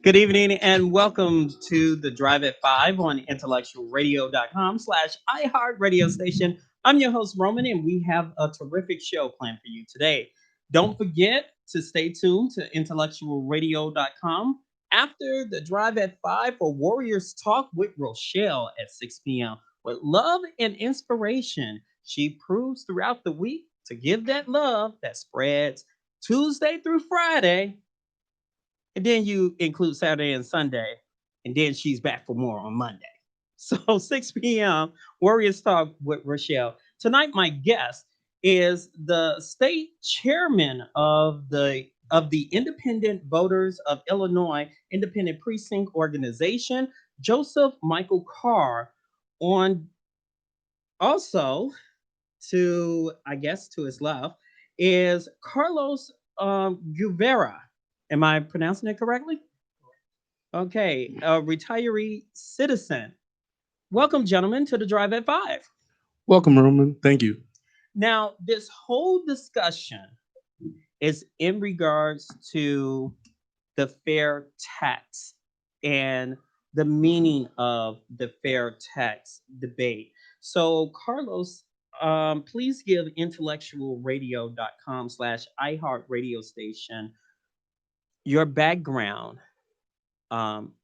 Good evening and welcome to the Drive at 5 on intellectualradio.com/iHeart radio station. I'm your host, Roman, and we have a terrific show planned for you today. Don't forget to stay tuned to intellectualradio.com after the Drive at 5 for Warriors Talk with Rochelle at 6 p.m. With love and inspiration, she proves throughout the week to give that love that spreads Tuesday through Friday, and then you include Saturday and Sunday, and then she's back for more on Monday. So 6 p.m. Warriors Talk with Rochelle. Tonight, my guest is the state chairman of the Independent Voters of Illinois Independent Precinct Organization, Joseph Michael Carr. On also to I guess to his left is Carlos Guevara. Am I pronouncing it correctly? Okay, a retiree citizen. Welcome, gentlemen, to the Drive at 5. Welcome, Roman. Thank you. Now, this whole discussion is in regards to the fair tax and the meaning of the fair tax debate. So, Carlos, please give intellectualradio.com/iHeart radio station your background,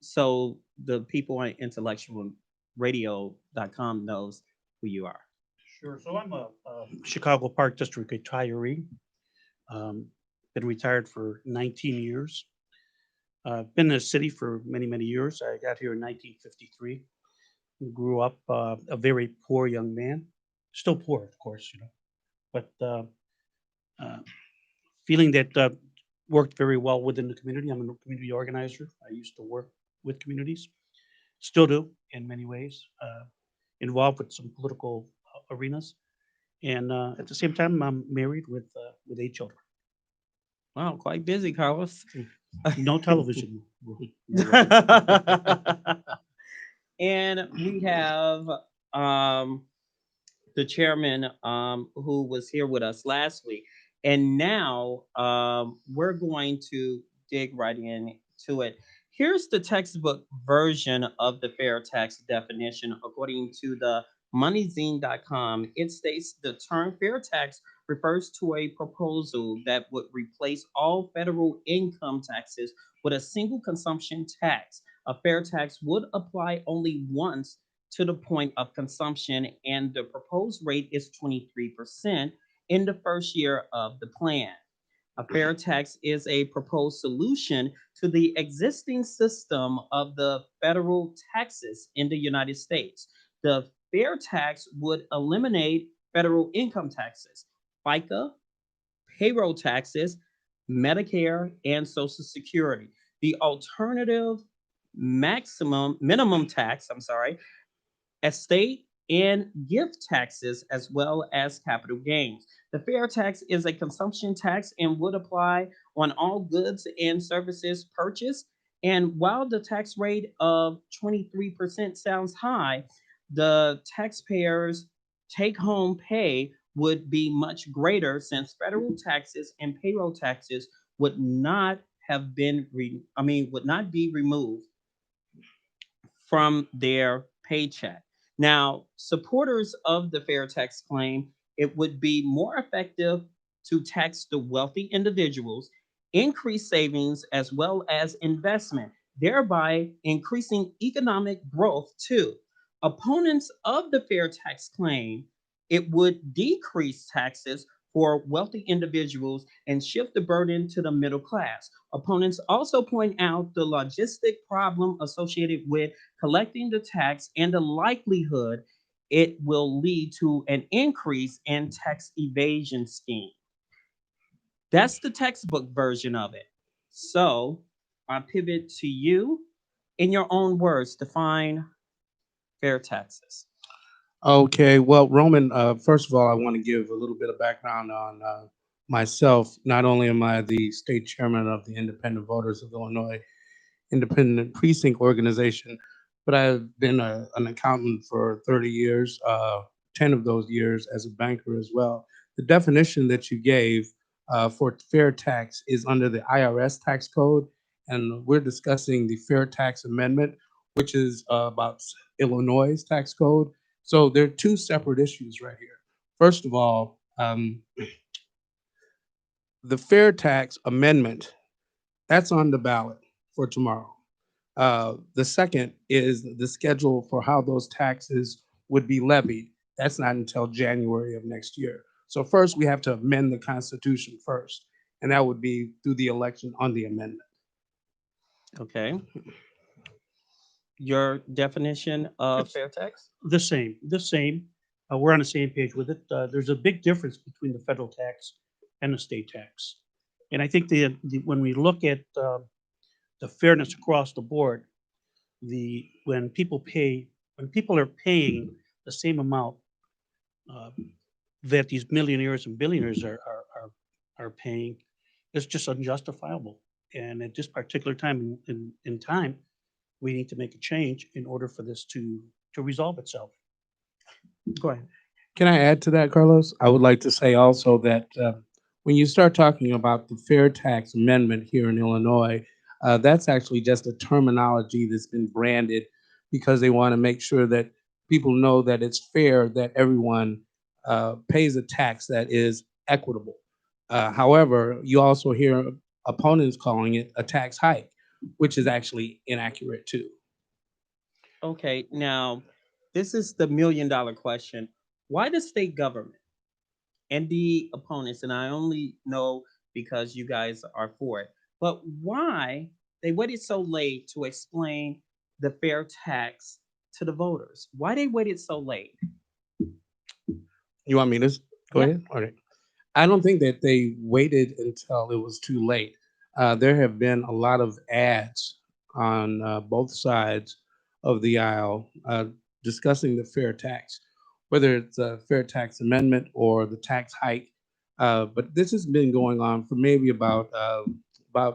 so the people on intellectualradio.com knows who you are. Sure. So I'm a Chicago Park District retiree. Um, been retired for 19 years. Been in the city for many, many years. I got here in 1953. Grew up a very poor young man. Still poor, of course, but uh, feeling that worked very well within the community. I'm a community organizer. I used to work with communities. Still do in many ways. Involved with some political arenas. And at the same time, I'm married with 8 children. Wow, quite busy, Carlos. No television. And we have um, the chairman who was here with us last week. And now we're going to dig right into it. Here's the textbook version of the fair tax definition according to the moneyzine.com. It states the term fair tax refers to a proposal that would replace all federal income taxes with a single consumption tax. A fair tax would apply only once to the point of consumption, and the proposed rate is 23% in the first year of the plan. A fair tax is a proposed solution to the existing system of the federal taxes in the United States. The fair tax would eliminate federal income taxes, FICA, payroll taxes, Medicare, and Social Security. The alternative minimum tax, estate and gift taxes, as well as capital gains. The fair tax is a consumption tax and would apply on all goods and services purchased. And while the tax rate of 23% sounds high, the taxpayers' take home pay would be much greater since federal taxes and payroll taxes would not have been would not be removed from their paycheck. Now, supporters of the fair tax claim it would be more effective to tax the wealthy individuals, increase savings as well as investment, thereby increasing economic growth too. Opponents of the fair tax claim it would decrease taxes for wealthy individuals and shift the burden to the middle class. Opponents also point out the logistic problem associated with collecting the tax and the likelihood it will lead to an increase in tax evasion scheme. That's the textbook version of it. So I pivot to you. In your own words, define fair taxes. Okay, well, Roman, first of all, I want to give a little bit of background on myself. Not only am I the state chairman of the Independent Voters of Illinois Independent Precinct Organization, but I've been an accountant for 30 years, 10 of those years as a banker as well. The definition that you gave for fair tax is under the IRS tax code, and we're discussing the fair tax amendment, which is about Illinois' tax code. So there are two separate issues right here. First of all, the fair tax amendment, that's on the ballot for tomorrow. The second is the schedule for how those taxes would be levied. That's not until January of next year. So first, we have to amend the Constitution first, and that would be through the election on the amendment. Okay. Your definition of It's fair tax? the same, the same. We're on the same page with it. There's a big difference between the federal tax and the state tax. And I think when we look at the fairness across the board, when people are paying the same amount uh, that these millionaires and billionaires are paying, it's just unjustifiable. And at this particular time in time, we need to make a change in order for this to resolve itself. Go ahead. Can I add to that, Carlos? I would like to say also that when you start talking about the fair tax amendment here in Illinois, that's actually just a terminology that's been branded because they want to make sure that people know that it's fair that everyone pays a tax that is equitable. However, you also hear opponents calling it a tax hike, which is actually inaccurate too. Okay, now this is the $1 million question. Why the state government and the opponents, and I only know because you guys are for it, but why they waited so late to explain the fair tax to the voters? Why they waited so late? You want me to go Yeah. ahead? All right. I don't think that they waited until it was too late. There have been a lot of ads on both sides of the aisle discussing the fair tax, whether it's a fair tax amendment or the tax hike. But this has been going on for maybe about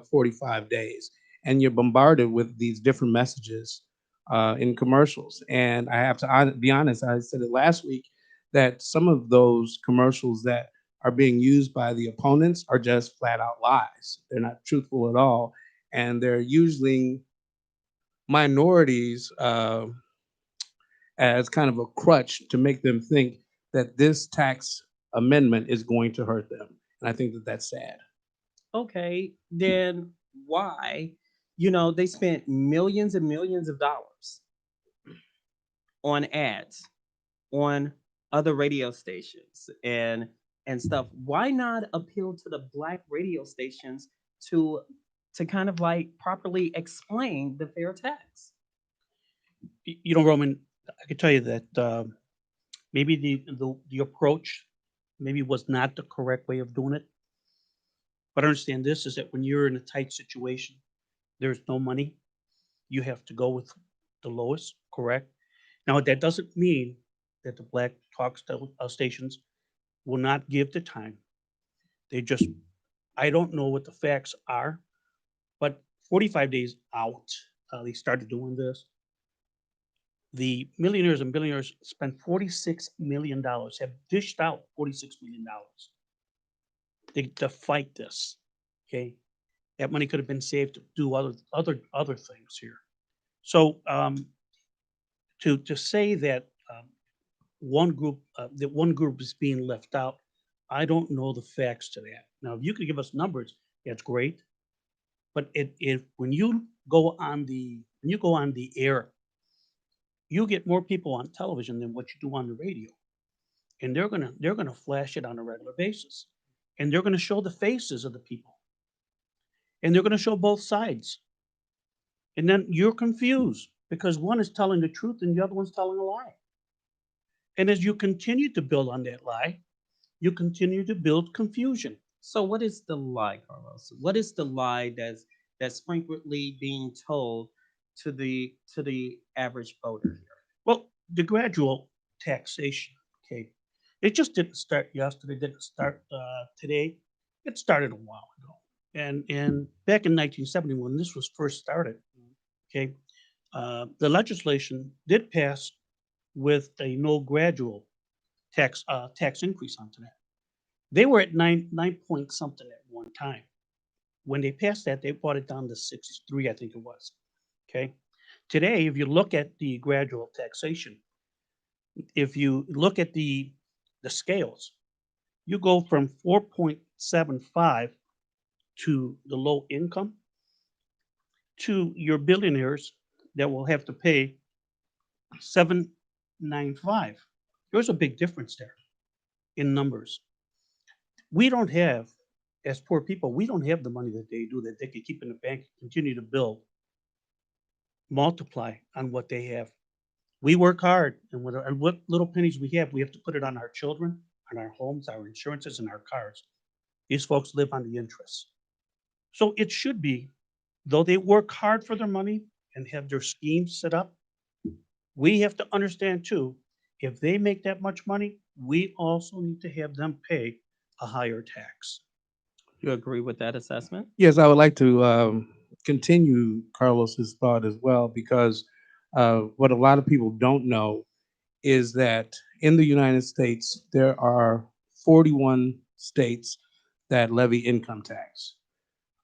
45 days, and you're bombarded with these different messages in commercials. And I have to be honest. I said it last week that some of those commercials that are being used by the opponents are just flat out lies. They're not truthful at all. And they're using minorities as kind of a crutch to make them think that this tax amendment is going to hurt them. And I think that that's sad. Okay, then why? They spent millions and millions of dollars on ads on other radio stations and stuff. Why not appeal to the black radio stations to to kind of like properly explain the fair tax? Roman, I can tell you that maybe the approach maybe was not the correct way of doing it. But understand this is that when you're in a tight situation, there's no money. You have to go with the lowest, correct? Now that doesn't mean that the black stations will not give the time. They just, I don't know what the facts are, but 45 days out, they started doing this. The millionaires and billionaires spent $46 million, have dished out $46 million to fight this. Okay, that money could have been saved to do other things here. So to say that one group is being left out, I don't know the facts to that. Now, if you could give us numbers, that's great. But when you go on the air, you get more people on television than what you do on the radio, and they're gonna flash it on a regular basis, and they're gonna show the faces of the people, and they're gonna show both sides, and then you're confused because one is telling the truth and the other one's telling a lie. And as you continue to build on that lie, you continue to build confusion. So what is the lie, Carlos? What is the lie that's frequently being told to the average voter here? Well, the gradual taxation, okay, it just didn't start yesterday, didn't start today. It started a while ago. And back in 1970, when this was first started, okay, the legislation did pass with a no gradual tax increase onto that. They were at nine point something at one time. When they passed that, they brought it down to 6.3, I think it was. Okay. Today, if you look at the gradual taxation, if you look at the scales, you go from 4.75 to the low income to your billionaires that will have to pay 795. There's a big difference there in numbers. We don't have, as poor people, we don't have the money that they do that they can keep in the bank, continue to build, multiply on what they have. We work hard, and what little pennies we have to put it on our children, on our homes, our insurances, and our cars. These folks live on the interest. So it should be, though they work hard for their money and have their schemes set up, we have to understand too, if they make that much money, we also need to have them pay a higher tax. You agree with that assessment? Yes, I would like to continue Carlos's thought as well, because what a lot of people don't know is that in the United States, there are 41 states that levy income tax.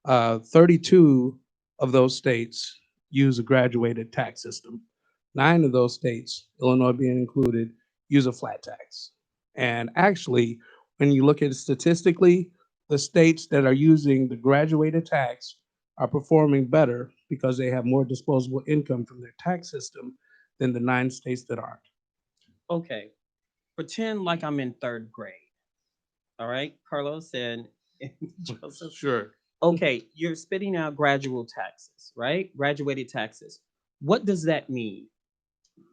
32 of those states use a graduated tax system. 9 of those states, Illinois being included, use a flat tax. And actually, when you look at it statistically, the states that are using the graduated tax are performing better because they have more disposable income from their tax system than the 9 states that aren't. Okay. Pretend like I'm in third grade. All right, Carlos and Joseph. Sure. Okay, you're spitting out gradual taxes, right? Graduated taxes. What does that mean?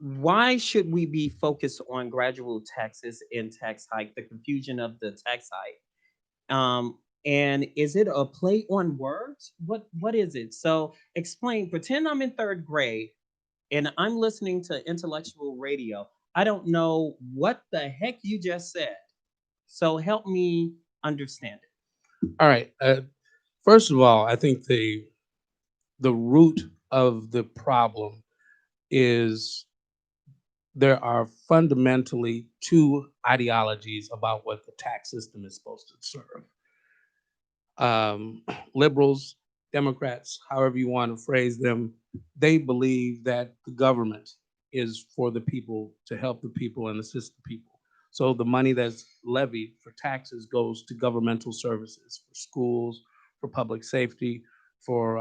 Why should we be focused on gradual taxes and tax hike, the confusion of the tax hike? And is it a play on words? What is it? So explain, pretend I'm in third grade and I'm listening to intellectual radio. I don't know what the heck you just said. So help me understand it. All right. First of all, I think the root of the problem is there are fundamentally two ideologies about what the tax system is supposed to serve. Liberals, Democrats, however you want to phrase them, they believe that the government is for the people, to help the people and assist the people. So the money that's levied for taxes goes to governmental services, for schools, for public safety, for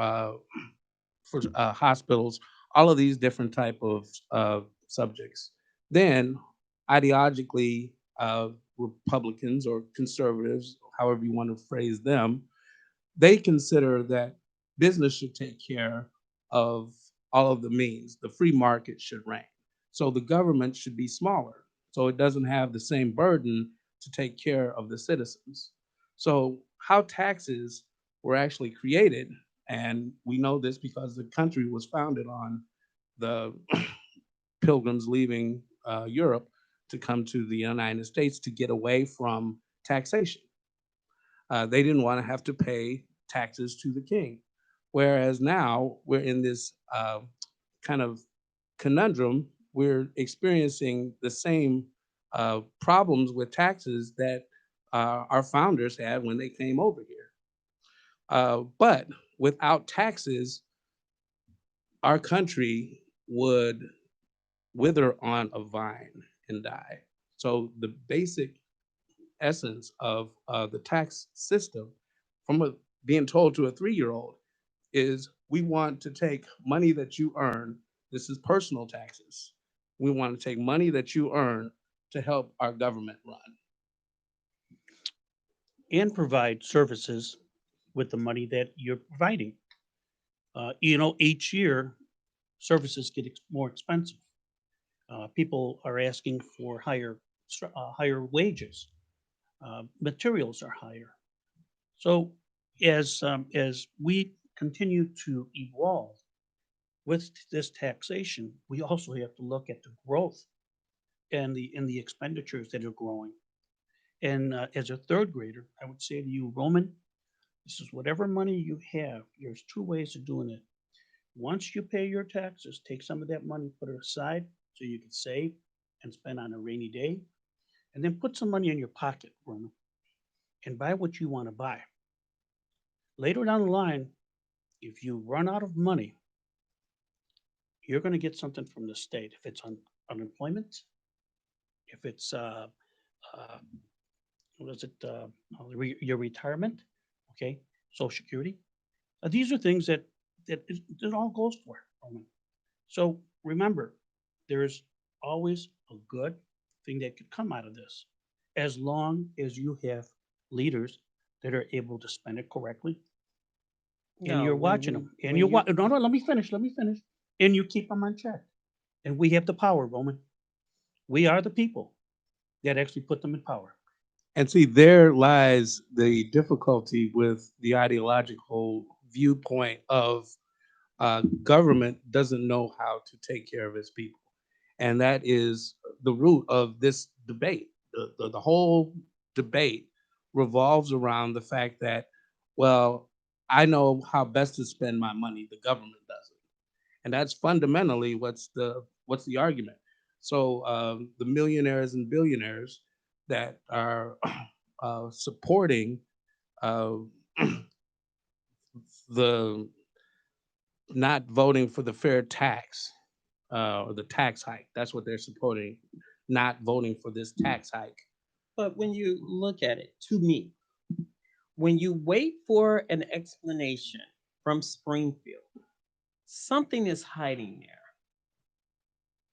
hospitals, all of these different type of subjects. Then ideologically, Republicans or conservatives, however you want to phrase them, they consider that business should take care of all of the means. The free market should reign. So the government should be smaller. So it doesn't have the same burden to take care of the citizens. So how taxes were actually created, and we know this because the country was founded on the pilgrims leaving Europe to come to the United States to get away from taxation. They didn't want to have to pay taxes to the king. Whereas now we're in this kind of conundrum. We're experiencing the same problems with taxes that our founders had when they came over here. But without taxes, our country would wither on a vine and die. So the basic essence of the tax system, from being told to a 3-year-old, is we want to take money that you earn. This is personal taxes. We want to take money that you earn to help our government run. And provide services with the money that you're providing. Each year services get more expensive. People are asking for higher wages. Materials are higher. So as we continue to evolve with this taxation, we also have to look at the growth and the expenditures that are growing. And as a third grader, I would say to you, Roman, this is whatever money you have. There's two ways of doing it. Once you pay your taxes, take some of that money, put it aside so you can save and spend on a rainy day, and then put some money in your pocket, Roman, and buy what you want to buy. Later down the line, if you run out of money, you're going to get something from the state. If it's unemployment, if it's uh, what is it, your retirement, okay, Social Security. These are things that all goes for. So remember, there's always a good thing that could come out of this, as long as you have leaders that are able to spend it correctly, and No, you're when watching you them, and when you no, no, let me finish, and you keep them on check, and we have the power, Roman. We are the people that actually put them in power. And see, there lies the difficulty with the ideological viewpoint of government doesn't know how to take care of its people. And that is the root of this debate. The whole debate revolves around the fact that, well, I know how best to spend my money, the government doesn't. And that's fundamentally what's the argument. So the millionaires and billionaires that are supporting uh, the not voting for the fair tax or the tax hike. That's what they're supporting, not voting for this tax hike. but when you look at it, to me, when you wait for an explanation from Springfield, something is hiding there.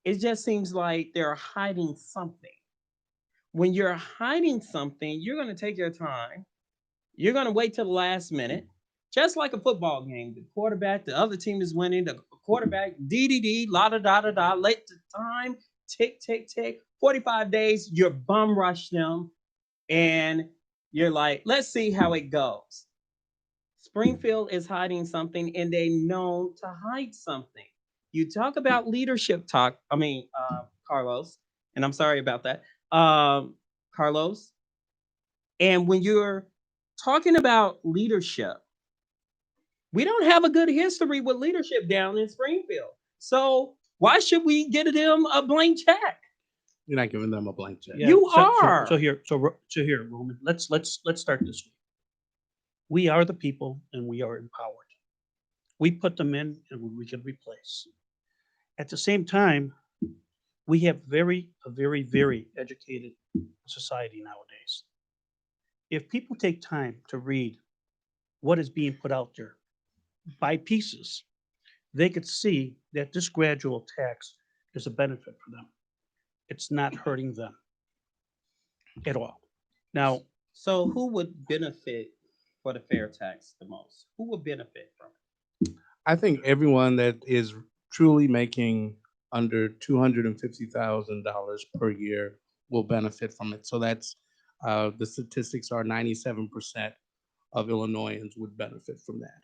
It just seems like they're hiding something. When you're hiding something, you're going to take your time. You're going to wait till the last minute, just like a football game. The quarterback, the other team is winning. The quarterback, DDD, la da da da da, late to time, tick, tick, tick. 45 days, you're bum rush them, and you're like, let's see how it goes. Springfield is hiding something, and they know to hide something. You talk about leadership talk. Carlos, and I'm sorry about that, Carlos. And when you're talking about leadership, we don't have a good history with leadership down in Springfield. So why should we give them a blank check? You're not giving them a blank check. Yeah. You So are. here, Roman. Let's start this way. We are the people, and we are empowered. We put them in, and we can replace. At the same time, we have a very, very educated society nowadays. If people take time to read what is being put out there by pieces, they could see that this gradual tax is a benefit for them. It's not hurting them at all. Now, So who would benefit for the fair tax the most? Who would benefit from it? I think everyone that is truly making under $250,000 per year will benefit from it. So that's the statistics are 97% of Illinoisans would benefit from that.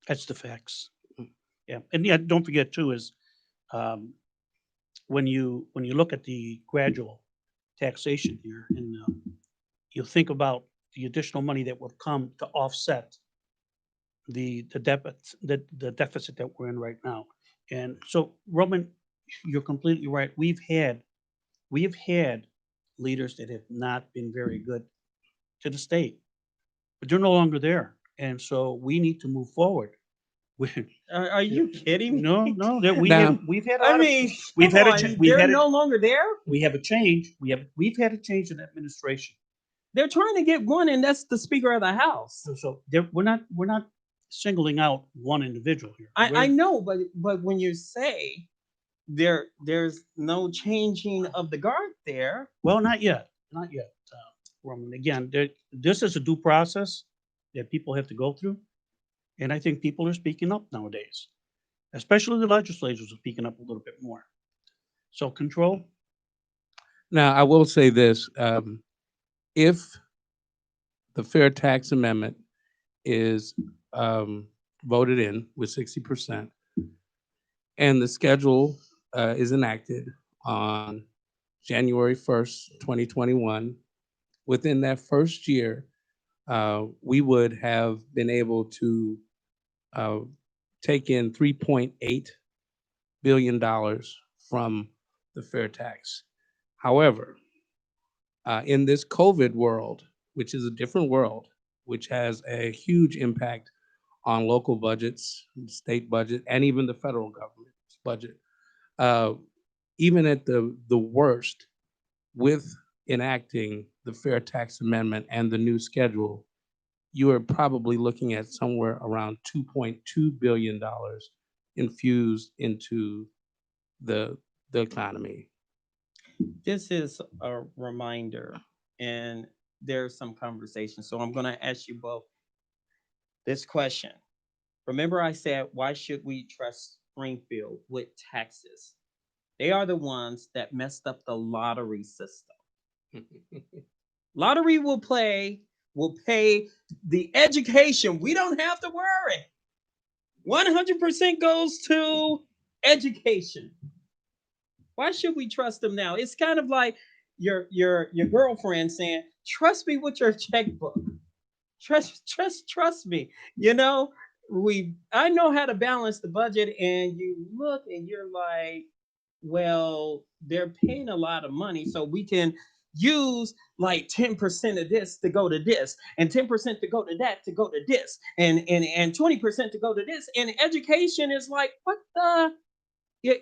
that's the facts. Yeah, and yeah, don't forget too is um, when you look at the gradual taxation here, and you think about the additional money that will come to offset the deficit that we're in right now. And so, Roman, you're completely right. We have had leaders that have not been very good to the state, but they're no longer there, and so we need to move forward. Are you kidding No, me? no, that we Now, have we've had a I lot of mean, we've come had a on, we've they're had no longer there. we have a change. We've had a change in administration. They're trying to get one, and that's the Speaker of the House. So there, we're not singling out one individual here. I know, but when you say there's no changing of the guard there, Well, not yet, not yet. Roman, again, this is a due process that people have to go through, and I think people are speaking up nowadays, especially the legislators are speaking up a little bit more. So control. now I will say this: if the fair tax amendment is voted in with 60%, and the schedule is enacted on January 1st, 2021, within that first year, we would have been able to uh, take in $3.8 billion from the fair tax. However, in this COVID world, which is a different world, which has a huge impact on local budgets, state budget, and even the federal government's budget. Uh, Even at the worst, with enacting the fair tax amendment and the new schedule, you are probably looking at somewhere around $2.2 billion infused into the the economy. This is a reminder, and there's some conversation. So I'm going to ask you both this question. Remember, I said, why should we trust Springfield with taxes? They are the ones that messed up the lottery system. Lottery will pay the education. We don't have to worry. 100% goes to education. Why should we trust them now? It's kind of like your girlfriend saying, "Trust me with your checkbook. Trust me." You know, we I know how to balance the budget, and you look and you're like, well, they're paying a lot of money, so we can use like 10% of this to go to this, and 10% to go to that, to go to this, and 20% to go to this. And education is like, what the,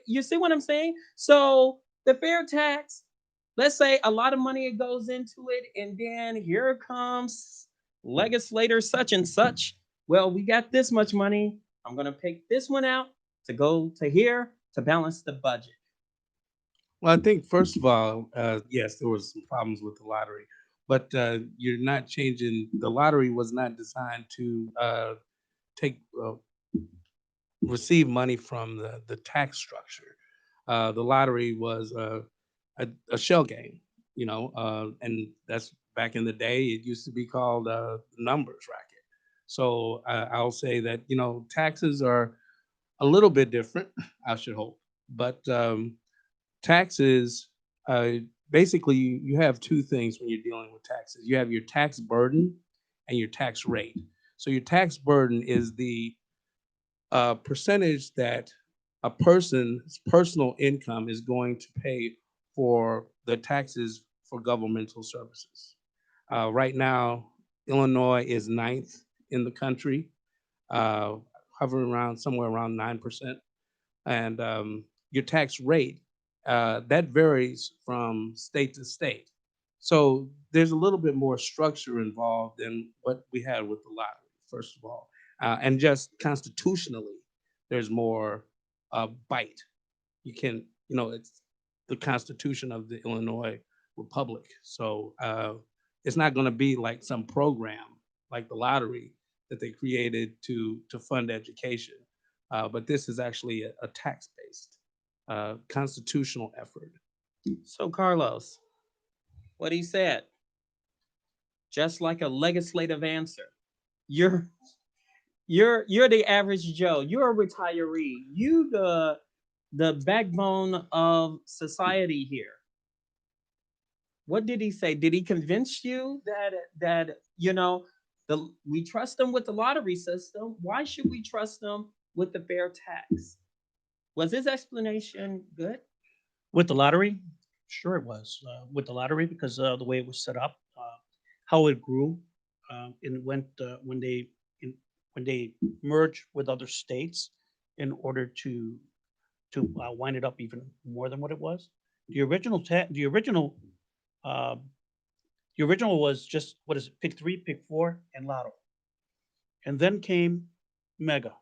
you see what I'm saying? So the fair tax, let's say a lot of money goes into it, and then here comes legislator such and such. Well, we got this much money. I'm gonna pick this one out to go to here to balance the budget. Well, I think first of all, yes, there was some problems with the lottery, but you're not changing. The lottery was not designed to take receive money from the tax structure. The lottery was a shell game, and that's back in the day. It used to be called numbers racket. So I'll say that taxes are a little bit different. I should hope, but taxes, uh, basically, you have two things when you're dealing with taxes. You have your tax burden and your tax rate. So your tax burden is the percentage that a person's personal income is going to pay for the taxes for governmental services. Right now, Illinois is ninth in the country, uh, hovering around somewhere around 9%. And your tax rate, that varies from state to state. So there's a little bit more structure involved than what we had with the lottery, first of all. And just constitutionally, there's more bite. You can, it's the Constitution of the Illinois Republic. So it's not going to be like some program like the lottery that they created to fund education. But this is actually a tax-based constitutional effort. So Carlos, what he said, just like a legislative answer. You're you're the average Joe. You're a retiree. You the backbone of society here. What did he say? Did he convince you that we trust them with the lottery system? Why should we trust them with the fair tax? Was his explanation good? With the lottery, sure it was. With the lottery, because the way it was set up, how it grew, and went when they merged with other states in order to wind it up even more than what it was. The original uh, the original was just what is it? Pick three, pick four, and lotto, and then came Mega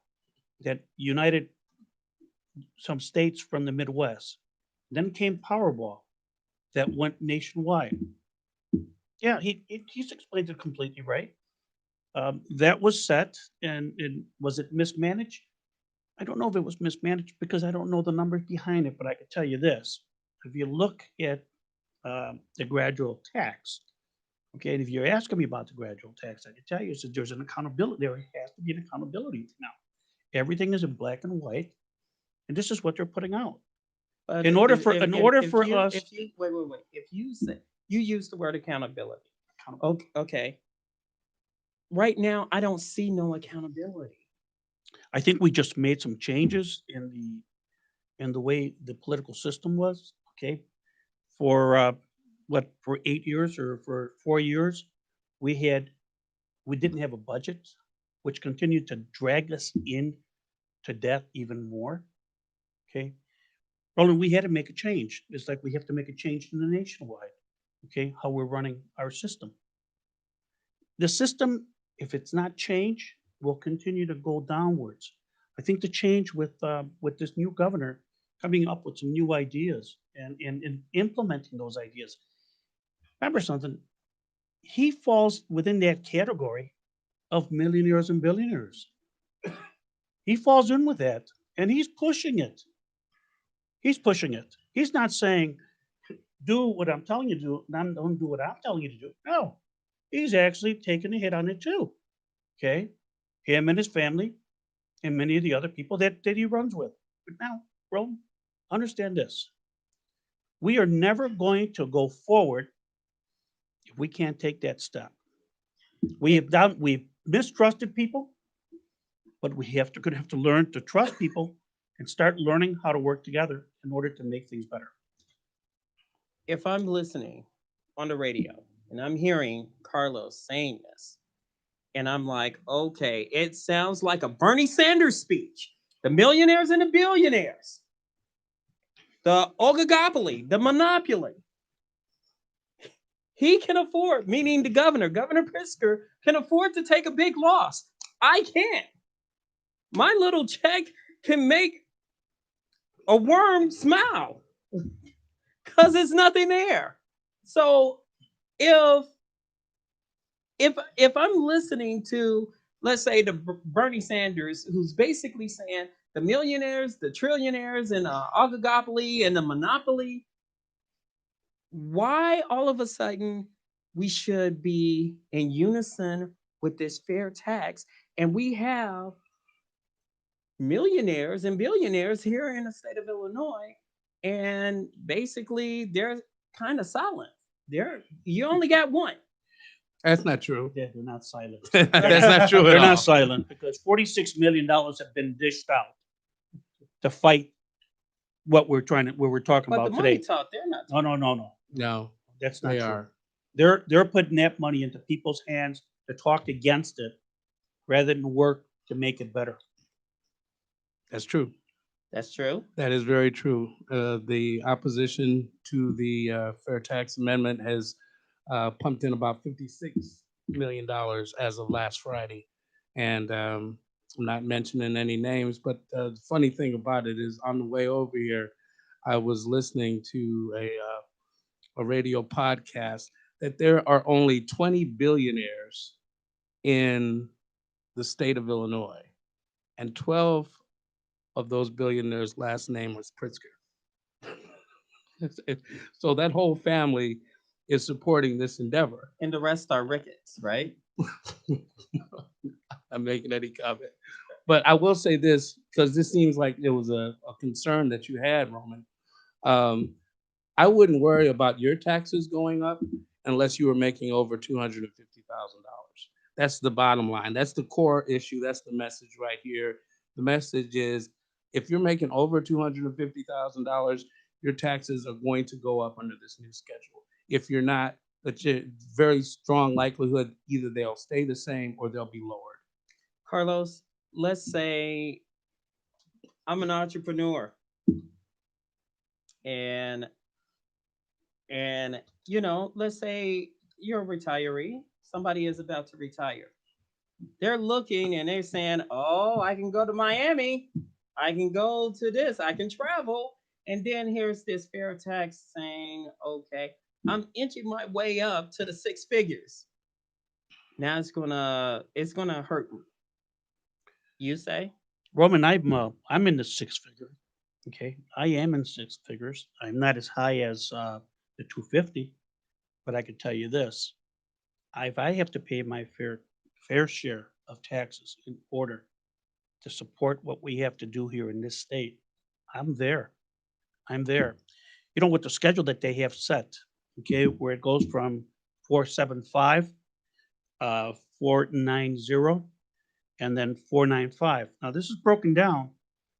that united some states from the Midwest. Then came Powerball that went nationwide. Yeah, he's explained it completely right. That was set, and was it mismanaged? I don't know if it was mismanaged because I don't know the numbers behind it, but I can tell you this: if you look at the gradual tax, okay, and if you're asking me about the gradual tax, I can tell you is that there's an accountability. There has to be an accountability now. Everything is in black and white, and this is what they're putting out. But In order for us, if you wait, if you say you use the word accountability, okay. Right now, I don't see no accountability. I think we just made some changes in the way the political system was. Okay, for what for 8 years or for 4 years, we had We didn't have a budget, which continued to drag us in to debt even more. Okay. Roland, we had to make a change. It's like we have to make a change in the nationwide. Okay. How we're running our system. The system, if it's not changed, will continue to go downwards. I think the change with this new governor coming up with some new ideas and implementing those ideas. Remember something, he falls within that category of millionaires and billionaires. He falls in with that, and he's pushing it. He's pushing it. He's not saying, do what I'm telling you to do, and don't do what I'm telling you to do. No, he's actually taking a hit on it too. Okay, him and his family, and many of the other people that he runs with. But now, bro, understand this: we are never going to go forward if we can't take that step. We've mistrusted people, but we have to gonna have to learn to trust people and start learning how to work together in order to make things better. If I'm listening on the radio and I'm hearing Carlos saying this, and I'm like, okay, it sounds like a Bernie Sanders speech. The millionaires and the billionaires, the oligopoly, the monopoly. He can afford, meaning the Governor Pritzker, can afford to take a big loss. I can't. My little check can make a worm smile because there's nothing there. So if if I'm listening to, let's say, the Bernie Sanders, who's basically saying the millionaires, the trillionaires, and the oligopoly and the monopoly, why all of a sudden we should be in unison with this fair tax, and we have millionaires and billionaires here in the state of Illinois, and basically they're kind of silent. You only got one. That's not true. Yeah, they're not silent. That's not true at They're all. not silent because $46 million have been dished out to fight what we're talking But the about money today. talk, they're not. No. No, That's not they true. are. They're putting that money into people's hands to talk against it rather than work to make it better. That's true. That's true. That is very true. The opposition to the fair tax amendment has pumped in about $56 million as of last Friday. And I'm not mentioning any names, but the funny thing about it is on the way over here, I was listening to a radio podcast that there are only 20 billionaires in the state of Illinois, and 12 of those billionaires' last name was Pritzker. So that whole family is supporting this endeavor. And the rest are rickets, right? I'm making any comment. But I will say this, because this seems like it was a concern that you had, Roman. I wouldn't worry about your taxes going up unless you were making over $250,000. That's the bottom line. That's the core issue. That's the message right here. The message is if you're making over $250,000, your taxes are going to go up under this new schedule. If you're not, it's a very strong likelihood either they'll stay the same or they'll be lowered. Carlos, let's say I'm an entrepreneur and let's say you're a retiree, somebody is about to retire. They're looking and they're saying, "Oh, I can go to Miami. I can go to this. I can travel." And then here's this fair tax saying, "Okay, I'm inching my way up to the six figures. Now it's gonna hurt me." You say? Roman, I'm in the six figure. Okay, I am in six figures. I'm not as high as the 250, but I can tell you this: if I have to pay my fair share of taxes in order to support what we have to do here in this state, I'm there. I'm there. With the schedule that they have set, okay, where it goes from 475, 490, and then 495. Now this is broken down.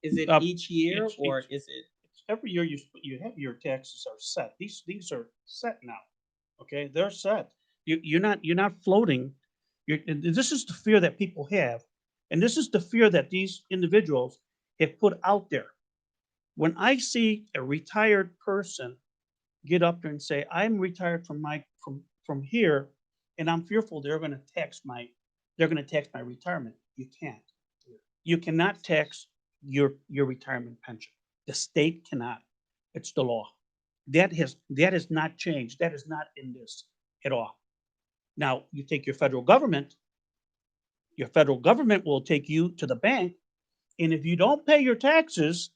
Is it Uh, each year it's- or it's- is it? Every year you have your taxes are set. These are set now. Okay, they're set. You're not floating And this is the fear that people have, and this is the fear that these individuals have put out there. When I see a retired person get up there and say, "I'm retired from from here, and I'm fearful they're going to tax my retirement." You can't. You cannot tax your retirement pension. The state cannot. It's the law. That has not changed. That is not in this at all. Now you take your federal government will take you to the bank, and if you don't pay your taxes,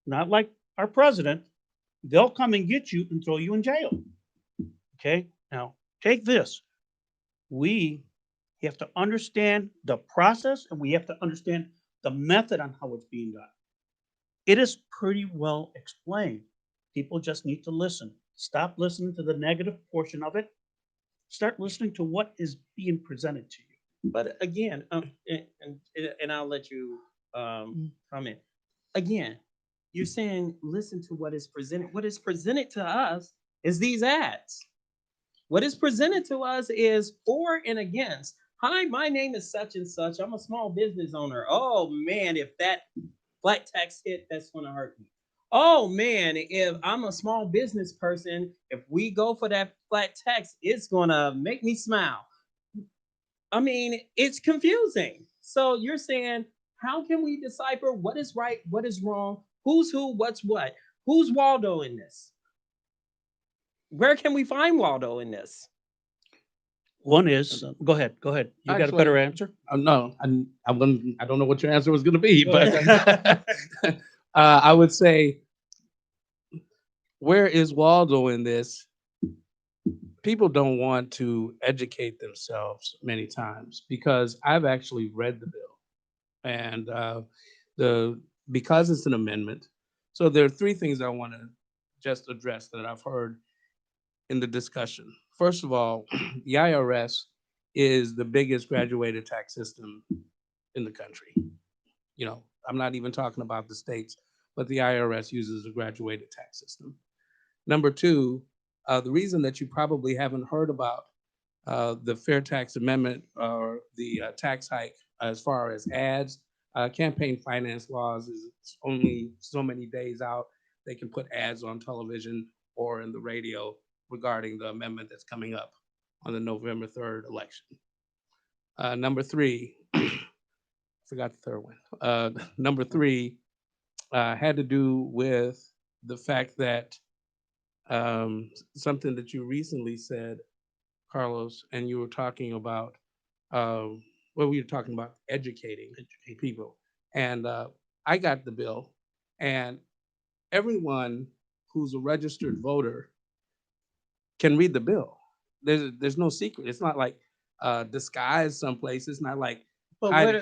not like our president, they'll come and get you and throw you in jail. Okay? Now, take this. We have to understand the process and we have to understand the method on how it's being done. It is pretty well explained. People just need to listen. Stop listening to the negative portion of it. Start listening to what is being presented to you. But again, and I'll let you comment. Again, you're saying listen to what is presented. What is presented to us is these ads. What is presented to us is for and against. Hi, my name is such and such. I'm a small business owner. Oh man, if that flat tax hit, that's going to hurt me. Oh man, if I'm a small business person, if we go for that flat tax, it's going to make me smile. I mean, it's confusing. So you're saying, how can we decipher what is right, what is wrong, who's who, what's what? Who's Waldo in this? Where can we find Waldo in this? One is, go ahead, go ahead. You got a Actually, better answer? No, I don't know what your answer was going to be, Go but ahead. I would say, where is Waldo in this? People don't want to educate themselves many times because I've actually read the bill, and the because it's an amendment. So there are three things I want to just address that I've heard in the discussion. First of all, the IRS is the biggest graduated tax system in the country. You know, I'm not even talking about the states, but the IRS uses a graduated tax system. Number two, the reason that you probably haven't heard about the Fair Tax Amendment or the tax hike as far as ads, campaign finance laws is only so many days out. They can put ads on television or in the radio regarding the amendment that's coming up on the November 3rd election. Number three, forgot the third one. Number three had to do with the fact that something that you recently said, Carlos, and you were talking about, well, we were talking about educating people. And I got the bill, and everyone who's a registered voter can read the bill. There's no secret. It's not like disguised someplace. It's not like But hiding.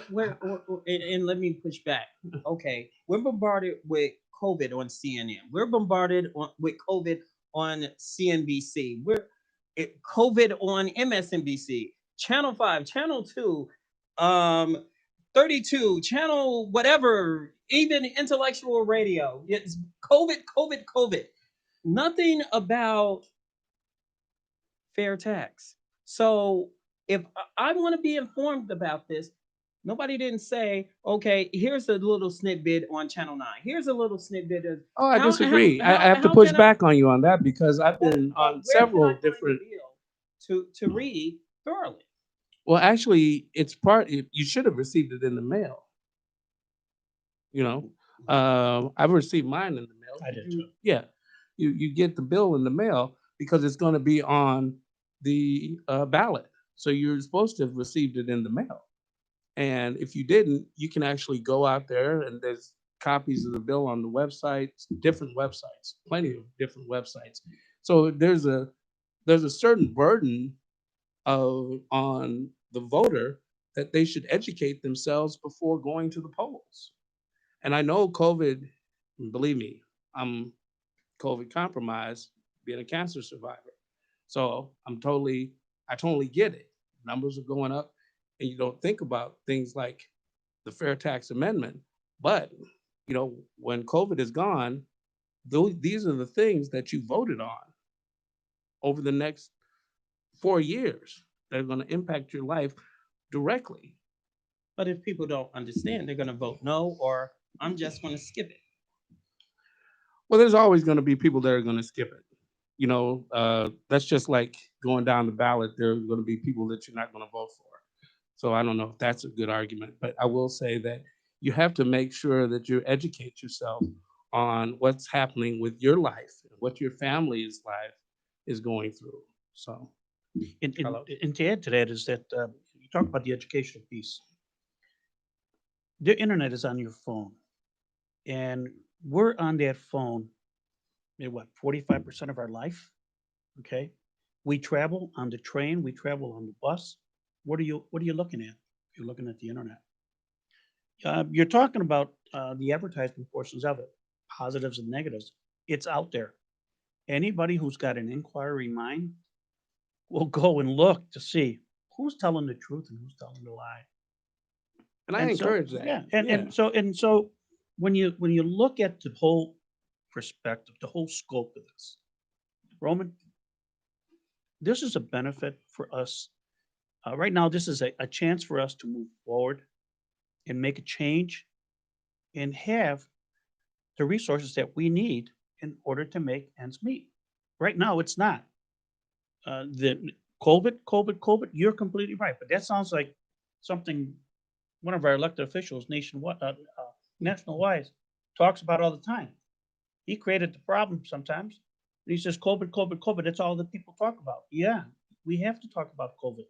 and let me push back. Okay, we're bombarded with COVID on CNN. We're bombarded with COVID on CNBC. COVID on MSNBC, Channel 5, Channel 2, um, 32, Channel whatever, even intellectual radio. It's COVID, COVID, COVID. Nothing about fair tax. So if I want to be informed about this, nobody didn't say, okay, here's a little snippet on Channel 9. Here's a little snippet of Oh, I disagree. I have to push back on you on that because I've been on several different. To read thoroughly. Well, actually, it's part. You should have received it in the mail. You know, I've received mine in the mail. I did too. Yeah, you get the bill in the mail because it's going to be on the ballot. So you're supposed to have received it in the mail. And if you didn't, you can actually go out there and there's copies of the bill on the websites, different websites, plenty of different websites. So there's a certain burden on the voter that they should educate themselves before going to the polls. And I know COVID, believe me, I'm COVID compromised, being a cancer survivor. So I totally get it. Numbers are going up, and you don't think about things like the Fair Tax Amendment. But when COVID is gone, these are the things that you voted on over the next 4 years that are going to impact your life directly. But if people don't understand, they're going to vote no, or I'm just going to skip it. Well, there's always going to be people that are going to skip it. That's just like going down the ballot. There are going to be people that you're not going to vote for. So I don't know if that's a good argument, but I will say that you have to make sure that you educate yourself on what's happening with your life, what your family's life is going through. So, Carlos? And to add to that is that you talk about the educational piece. The internet is on your phone, and we're on that phone, 45% of our life? Okay. We travel on the train, we travel on the bus. What are you looking at? You're looking at the internet. You're talking about the advertisement portions of it, positives and negatives. It's out there. Anybody who's got an inquiry mind will go and look to see who's telling the truth and who's telling the lie. And I And so, encourage that. yeah, and so when you look at the whole perspective, the whole scope of this, Roman, this is a benefit for us. Right now, this is a chance for us to move forward and make a change and have the resources that we need in order to make ends meet. Right now, it's not. The COVID, you're completely right, but that sounds like something one of our elected officials nationwide, national wise, talks about all the time. He created the problem sometimes. And he says, COVID, that's all that people talk about. Yeah, we have to talk about COVID,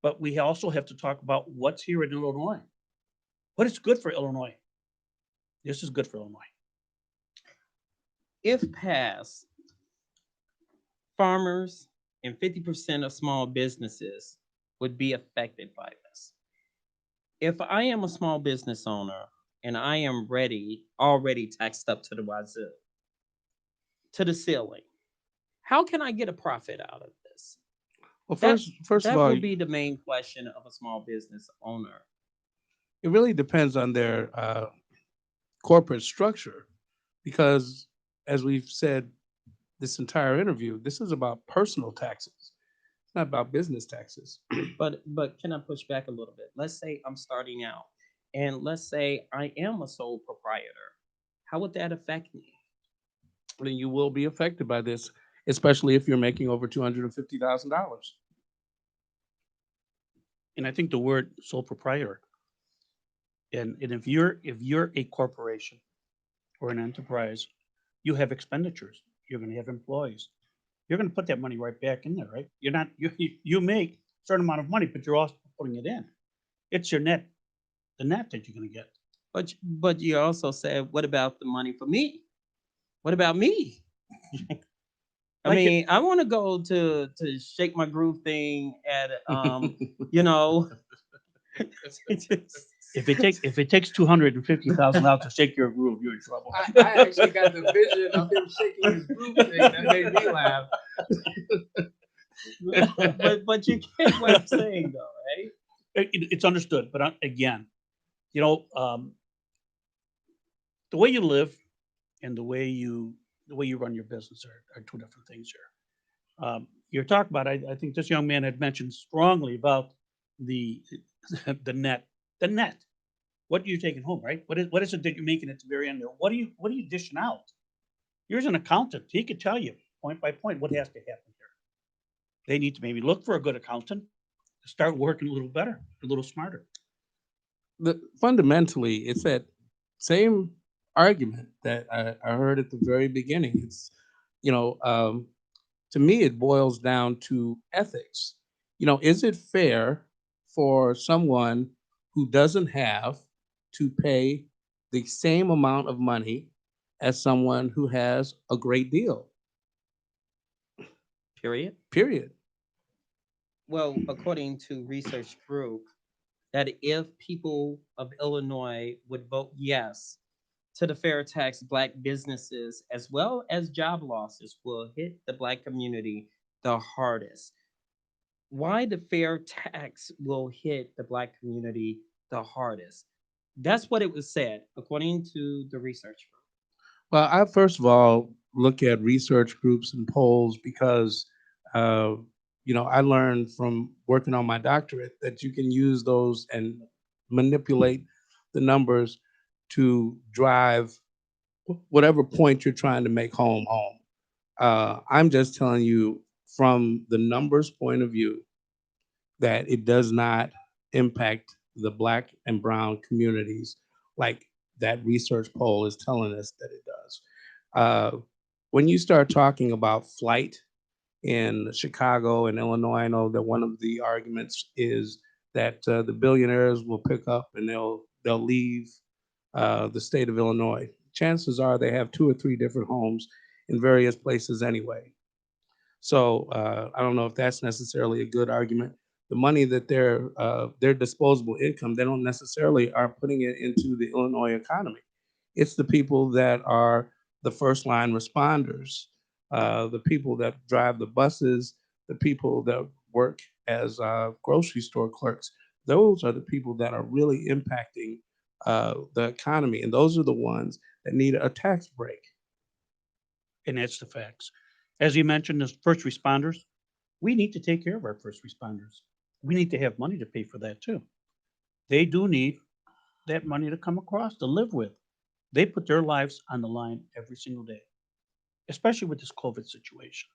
but we also have to talk about what's here in Illinois. What is good for Illinois? This is good for Illinois. If passed, farmers and 50% of small businesses would be affected by this. If I am a small business owner and I am already taxed up to the wazoo, to the ceiling, how can I get a profit out of this? Well, That first of that all, will be the main question of a small business owner. it really depends on their corporate structure, because as we've said this entire interview, this is about personal taxes. It's not about business taxes. But can I push back a little bit? Let's say I'm starting out, and let's say I am a sole proprietor. How would that affect me? Then you will be affected by this, especially if you're making over $250,000. And I think the word sole proprietor, and if you're a corporation or an enterprise, you have expenditures. You're going to have employees. You're going to put that money right back in there, right? You're not you make a certain amount of money, but you're also putting it in. It's your net, the net that you're going to get. But you also said, what about the money for me? What about me? I Like it- mean, I want to go to shake my groove thing at you know. If it takes $250,000 to shake your groove, you're in trouble. I actually got the vision of him shaking his group thing that made me laugh. but you get what I'm saying though, right? It's understood, but again, you know, the way you live and the way you run your business are two different things here. You're talking about. I think this young man had mentioned strongly about the the net. The net. What are you taking home, right? What is it that you're making at the very end there? What are you dishing out? Here's an accountant. He could tell you point by point what has to happen here. They need to maybe look for a good accountant to start working a little better, a little smarter. Fundamentally, it's that same argument that I heard at the very beginning. To me, it boils down to ethics. Is it fair for someone who doesn't have to pay the same amount of money as someone who has a great deal? Period. Period. Well, according to research group, that if people of Illinois would vote yes to the fair tax, black businesses as well as job losses will hit the black community the hardest. Why the fair tax will hit the black community the hardest? That's what it was said according to the research group. Well, I first of all look at research groups and polls because uh, I learned from working on my doctorate that you can use those and manipulate the numbers to drive whatever point you're trying to make home. I'm just telling you from the numbers point of view that it does not impact the Black and brown communities like that research poll is telling us that it does. Uh, when you start talking about flight in Chicago and Illinois, I know that one of the arguments is that the billionaires will pick up and they'll leave the state of Illinois. Chances are they have 2 or 3 different homes in various places anyway. So I don't know if that's necessarily a good argument. The money that their disposable income, they don't necessarily are putting it into the Illinois economy. It's the people that are the first line responders, the people that drive the buses, the people that work as grocery store clerks. Those are the people that are really impacting the economy, and those are the ones that need a tax break. And that's the facts. As you mentioned, as first responders, we need to take care of our first responders. We need to have money to pay for that too. They do need that money to come across to live with. They put their lives on the line every single day, especially with this COVID situation.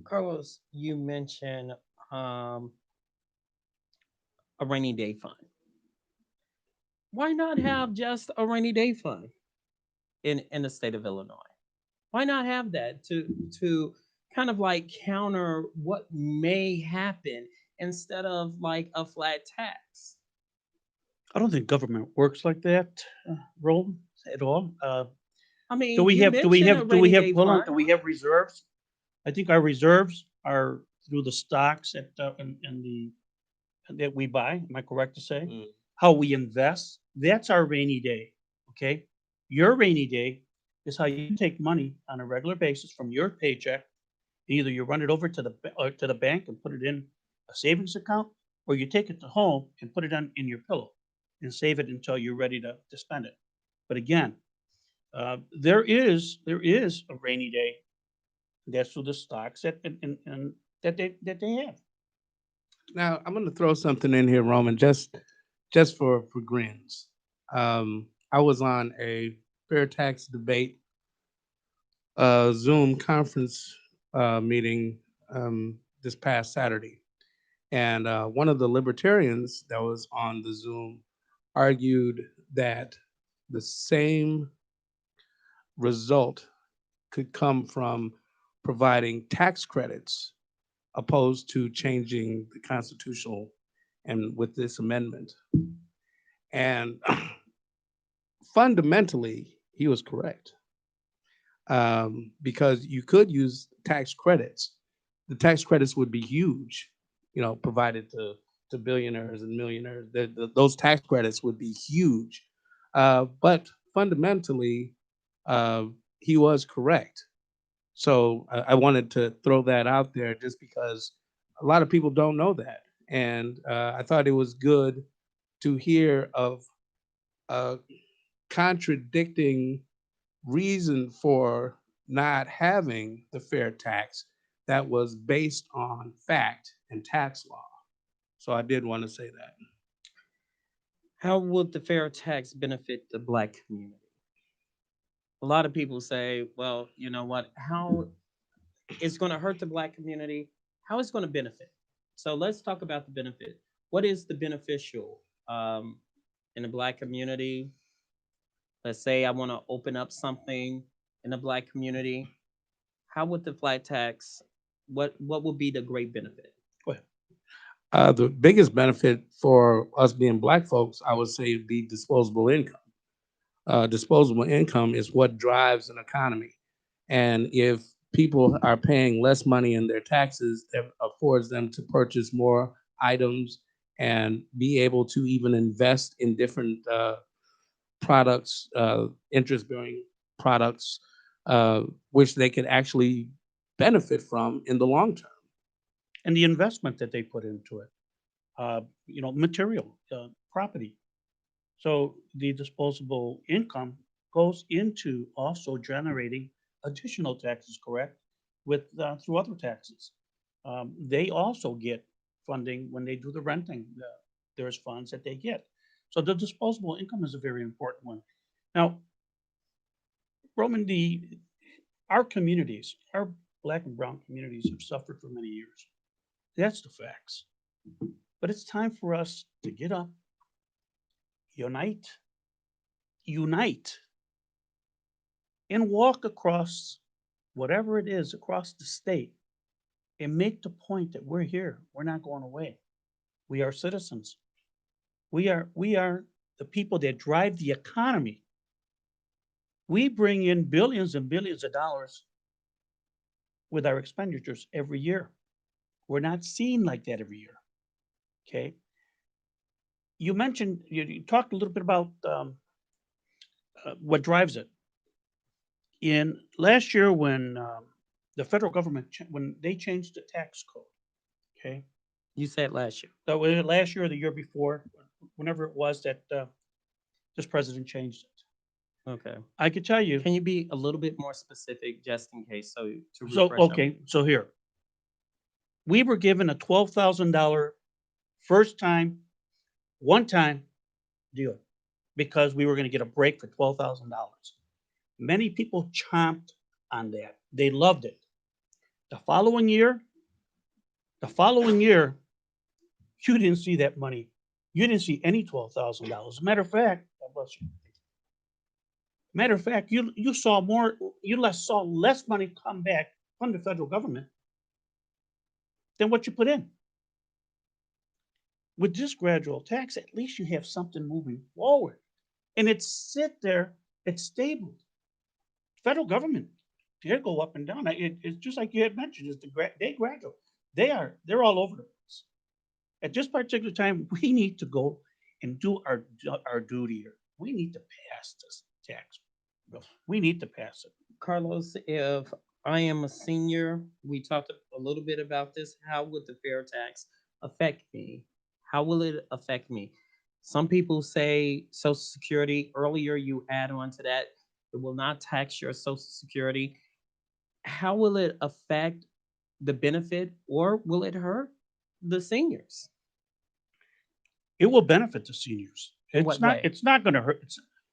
Carlos, you mentioned um, a rainy day fund. Why not have just a rainy day fund in the state of Illinois? Why not have that to kind of like counter what may happen instead of like a flat tax? I don't think government works like that, Roland, at all. I Do mean, we you have? Do we mentioned a have? Do we rainy have? day Hold on. Do fund. we have reserves? I think our reserves are through the stocks and the that we buy. Am I correct to say? Mm. How we invest? That's our rainy day. Okay. Your rainy day is how you take money on a regular basis from your paycheck. Either you run it over to to the bank and put it in a savings account, or you take it to home and put it on in your pillow and save it until you're ready to spend it. But again, there is a rainy day. That's through the stocks and that they have. Now I'm going to throw something in here, Roman, just for grins. I was on a fair tax debate Zoom conference meeting this past Saturday, and one of the libertarians that was on the Zoom argued that the same result could come from providing tax credits opposed to changing the constitutional and with this amendment. And fundamentally, he was correct because you could use tax credits. The tax credits would be huge, provided to billionaires and millionaires. Those tax credits would be huge. But fundamentally, uh, he was correct. So I wanted to throw that out there just because a lot of people don't know that. And I thought it was good to hear of a contradicting reason for not having the fair tax that was based on fact and tax law. So I did want to say that. How would the fair tax benefit the Black community? A lot of people say, well, you know what? How it's going to hurt the Black community? How it's going to benefit? So let's talk about the benefit. What is the beneficial in the Black community? Let's say I want to open up something in the Black community. How would the flat tax? What would be the great benefit? Go ahead. The biggest benefit for us being Black folks, I would say, would be disposable income. Disposable income is what drives an economy. And if people are paying less money in their taxes, it affords them to purchase more items and be able to even invest in different products, interest bearing products, which they could actually benefit from in the long term. And the investment that they put into it, material, property. So the disposable income goes into also generating additional taxes, correct? With through other taxes. they also get funding when they do the renting. There's funds that they get. So the disposable income is a very important one. Now, Roman, our communities, our black and brown communities have suffered for many years. That's the facts. But it's time for us to get up, unite, unite, and walk across whatever it is across the state and make the point that we're here. We're not going away. We are citizens. We are the people that drive the economy. We bring in billions and billions of dollars with our expenditures every year. We're not seen like that every year. Okay. You talked a little bit about what drives it. In last year, when the federal government when they changed the tax code, okay, You said last year. so was it last year or the year before, whenever it was that this president changed it, Okay. I could tell you. Can you be a little bit more specific just in case to So refresh our okay, so here we were given a $12,000 first time, one time deal because we were going to get a break for $12,000. Many people chomped on that. They loved it. The following year, the following year, you didn't see that money. You didn't see any $12,000. Matter of fact, God bless you. Matter of fact, you saw more. Saw less money come back from the federal government than what you put in. With this gradual tax, at least you have something moving forward, and it's sit there. It's stable. Federal government, they go up and down. It's just like you had mentioned. It's they gradual. They're all over the place. At this particular time, we need to go and do our duty here. We need to pass this tax bill. We need to pass it. Carlos, if I am a senior, we talked a little bit about this. How would the fair tax affect me? How will it affect me? Some people say Social Security. Earlier, you add on to that, it will not tax your Social Security. How will it affect the benefit or will it hurt the seniors? It will benefit the seniors. In It's what not. way? It's not going to hurt.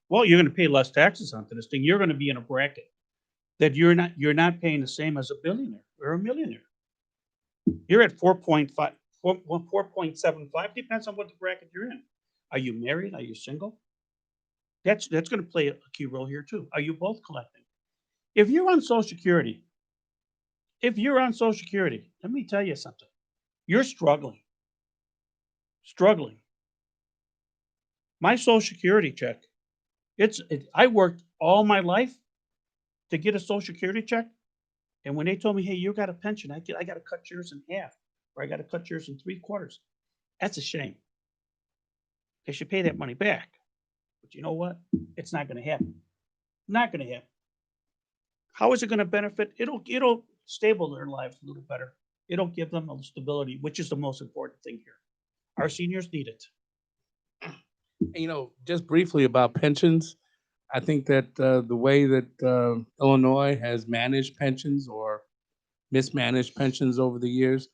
Well, you're going to pay less taxes onto this thing. You're going to be in a bracket that you're not paying the same as a billionaire or a millionaire. You're at 4.5, 4.75, depends on what the bracket you're in. Are you married? Are you single? That's going to play a key role here too. Are you both collecting? If you're on Social Security, let me tell you something. You're struggling. Struggling. My Social Security check, I worked all my life to get a Social Security check. And when they told me, hey, you got a pension, I got to cut yours in half, or I got to cut yours in three quarters. That's a shame. They should pay that money back. But you know what? It's not going to happen. Not going to happen. How is it going to benefit? It'll stable their lives a little better. It'll give them a stability, which is the most important thing here. Our seniors need it. Just briefly about pensions, I think that the way that Illinois has managed pensions or mismanaged pensions over the years,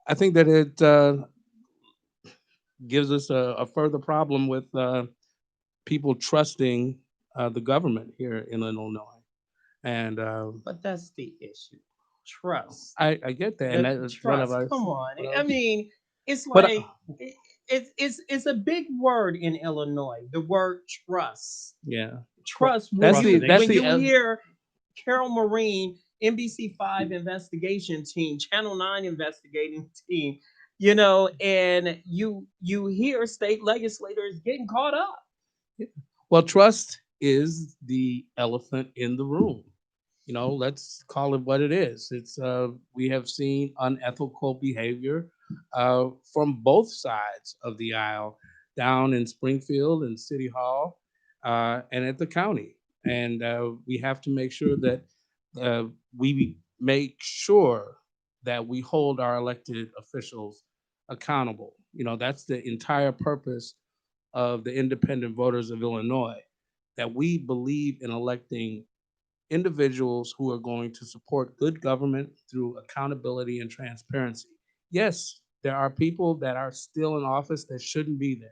I think that it gives us a further problem with people trusting the government here in Illinois. And But that's the issue. Trust. I get that. And that's what Trust. I, Come on. what I else? mean, it's But like it's a big word in Illinois. The word trust. yeah, Trust. When that's Trust the the you that's when nation. the you hear Carol Marine, NBC5 investigation team, Channel 9 investigating team, and you hear state legislators getting caught up. well, trust is the elephant in the room. Let's call it what it is. It's we have seen unethical behavior from both sides of the aisle, down in Springfield and City Hall, and at the county. And we have to make sure that we make sure that we hold our elected officials accountable. That's the entire purpose of the independent voters of Illinois, that we believe in electing individuals who are going to support good government through accountability and transparency. Yes, there are people that are still in office that shouldn't be there.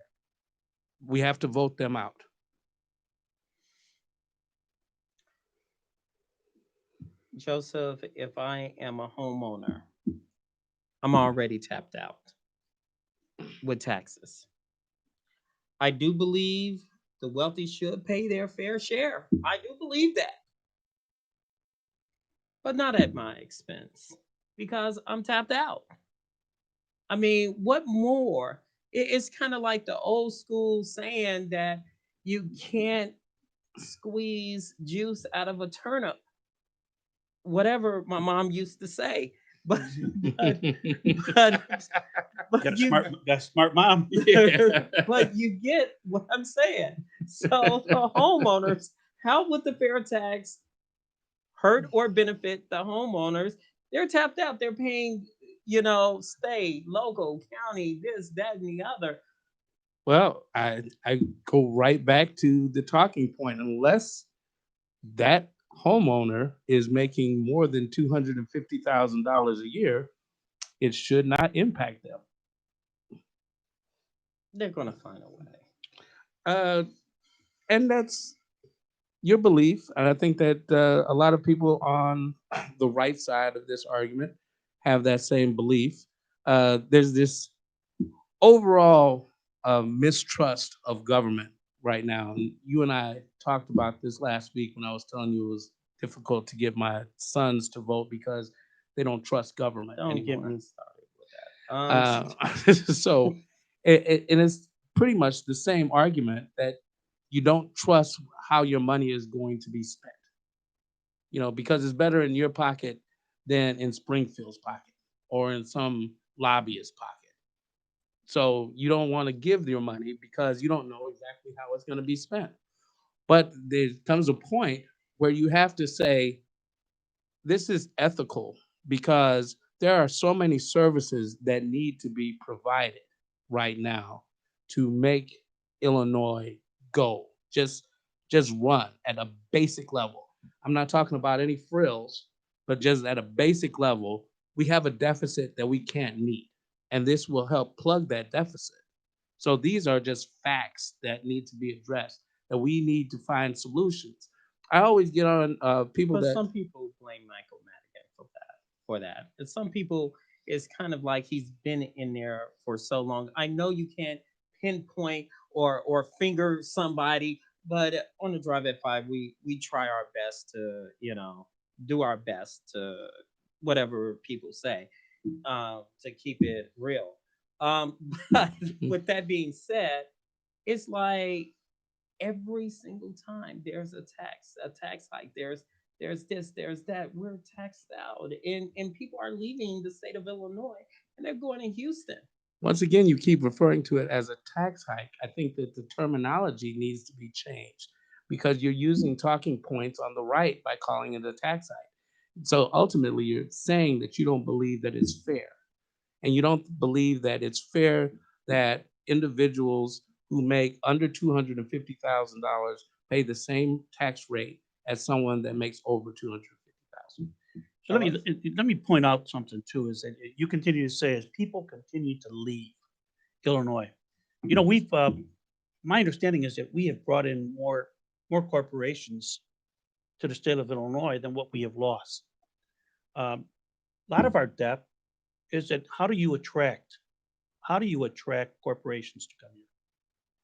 We have to vote them out. Joseph, if I am a homeowner, I'm already tapped out with taxes. I do believe the wealthy should pay their fair share. I do believe that, but not at my expense because I'm tapped out. I mean, what more? It's kind of like the old school saying that you can't squeeze juice out of a turnip, whatever my mom used to say. But but but Got but you got a smart mom. Yeah. but you get what I'm saying. So the homeowners, how would the fair tax hurt or benefit the homeowners? They're tapped out. They're paying, state, local, county, this, that, and the other. Well, I go right back to the talking point. Unless that homeowner is making more than $250,000 a year, it should not impact them. They're gonna find a way. Uh, and that's your belief. And I think that a lot of people on the right side of this argument have that same belief. There's this overall mistrust of government right now. And you and I talked about this last week when I was telling you it was difficult to get my sons to vote because they don't trust government Don't get anymore. me started with that. So, and it's pretty much the same argument that you don't trust how your money is going to be spent. Because it's better in your pocket than in Springfield's pocket or in some lobbyist's pocket. So you don't want to give your money because you don't know exactly how it's going to be spent. But there comes a point where you have to say, this is ethical because there are so many services that need to be provided right now to make Illinois go. Just run at a basic level. I'm not talking about any frills, but just at a basic level, we have a deficit that we can't meet. And this will help plug that deficit. So these are just facts that need to be addressed, that we need to find solutions. I always get on people But that some people blame Michael Madigan for that. And some people, it's kind of like he's been in there for so long. I know you can't pinpoint or finger somebody, but on the Drive at Five, we try our best to do our best to whatever people say, to keep it real. But with that being said, it's like every single time there's a tax hike, there's this, there's that, we're taxed out, and people are leaving the state of Illinois and they're going to Houston. once again, you keep referring to it as a tax hike. I think that the terminology needs to be changed because you're using talking points on the right by calling it a tax hike. So ultimately, you're saying that you don't believe that it's fair. And you don't believe that it's fair that individuals who make under $250,000 pay the same tax rate as someone that makes over 250,000. So let me point out something too, is that you continue to say as people continue to leave Illinois, we've, my understanding is that we have brought in more corporations to the state of Illinois than what we have lost. A lot of our debt is that how do you attract corporations to come here?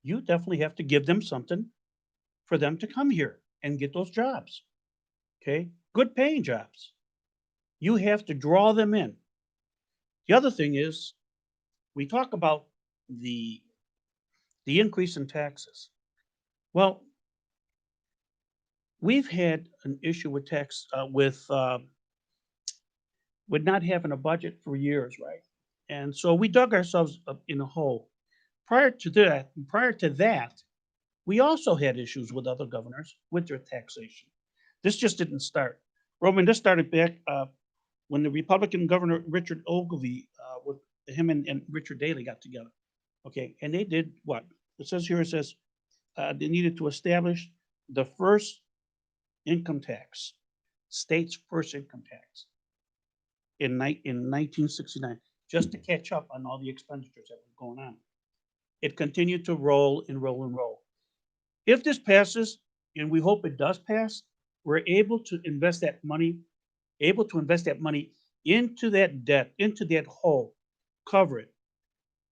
You definitely have to give them something for them to come here and get those jobs. Okay, good paying jobs. You have to draw them in. The other thing is, we talk about the the increase in taxes. Well, we've had an issue with tax with not having a budget for years, right? And so we dug ourselves up in a hole. Prior to that, we also had issues with other governors with their taxation. This just didn't start. Roman, this started back when the Republican governor Richard Ogilvie, with him and Richard Daley got together. Okay, and they did what? It says they needed to establish the first income tax state's first income tax in 1969, just to catch up on all the expenditures that were going on. It continued to roll and roll and roll. If this passes, and we hope it does pass, we're able to invest that money into that debt, into that hole, cover it.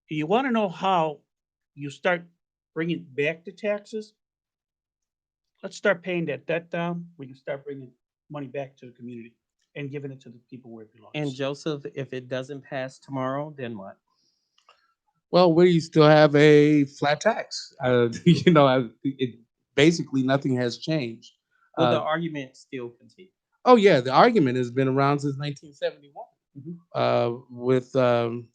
You want to know how you start bringing back the taxes? Let's start paying that debt down. We can start bringing money back to the community and giving it to the people where it belongs. And Joseph, if it doesn't pass tomorrow, then what? Well, we still have a flat tax. Basically nothing has changed. Will the Uh, argument still continue? oh yeah, the argument has been around since 1971 Mhm. with Don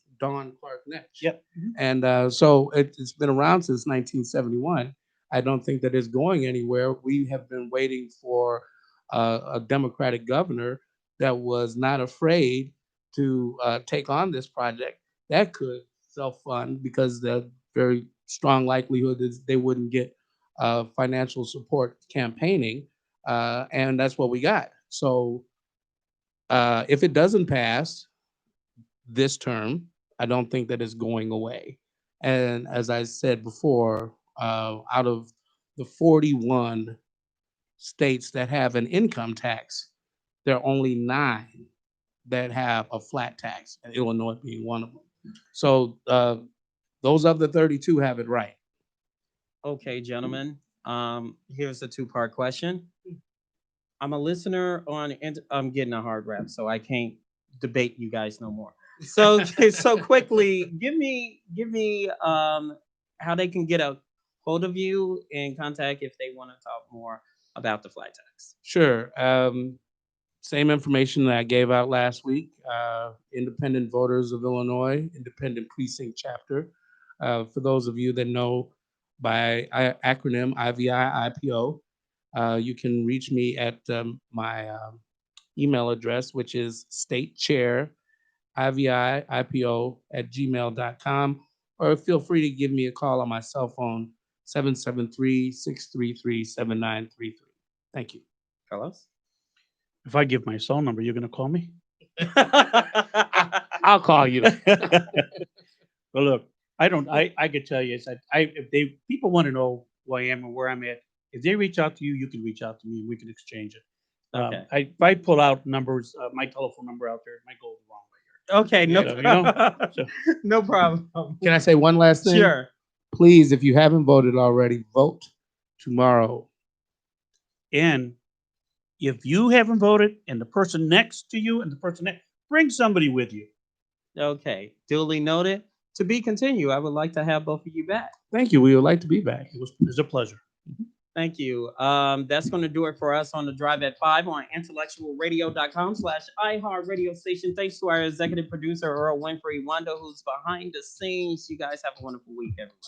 Clark Netsch. Yep. And so it's been around since 1971. I don't think that it's going anywhere. We have been waiting for a Democratic governor that was not afraid to take on this project that could self-fund, because the very strong likelihood is they wouldn't get financial support campaigning, and that's what we got. So if it doesn't pass this term, I don't think that it's going away. And as I said before, out of the 41 states that have an income tax, there are only 9 that have a flat tax, and Illinois being one of them. So those other 32 have it right. Okay, gentlemen. Here's a two-part question. I'm a listener on, and I'm getting a hard rap, so I can't debate you guys no more. So, so quickly, give me how they can get a hold of you and contact if they want to talk more about the flat tax. Sure. Same information that I gave out last week. Independent Voters of Illinois, Independent Precinct Chapter. For those of you that know by acronym IVI IPO, you can reach me at my email address, which is statechairiviipo@gmail.com, or feel free to give me a call on my cell phone, 773-633-7933. Thank you. Carlos? If I give my cell number, you're going to call me? I'll call you. Well, look, I could tell you, if people want to know who I am and where I'm at, if they reach out to you, you can reach out to me and we can exchange it. Okay. If I pull out numbers, my telephone number out there, it might go the wrong way. Okay, no, So, you know, so- no problem. Can I say one last thing? Sure. Please, if you haven't voted already, vote tomorrow. And if you haven't voted and the person next to you and the person next, bring somebody with you. Okay, duly noted. To be continued, I would like to have both of you back. Thank you. We would like to be back. It was a pleasure. Thank you. That's going to do it for us on the Drive at 5 on intellectualradio.com/iHeart radio station. Thanks to our executive producer, Earl Winfrey Wanda, who's behind the scenes. You guys have a wonderful week, everyone.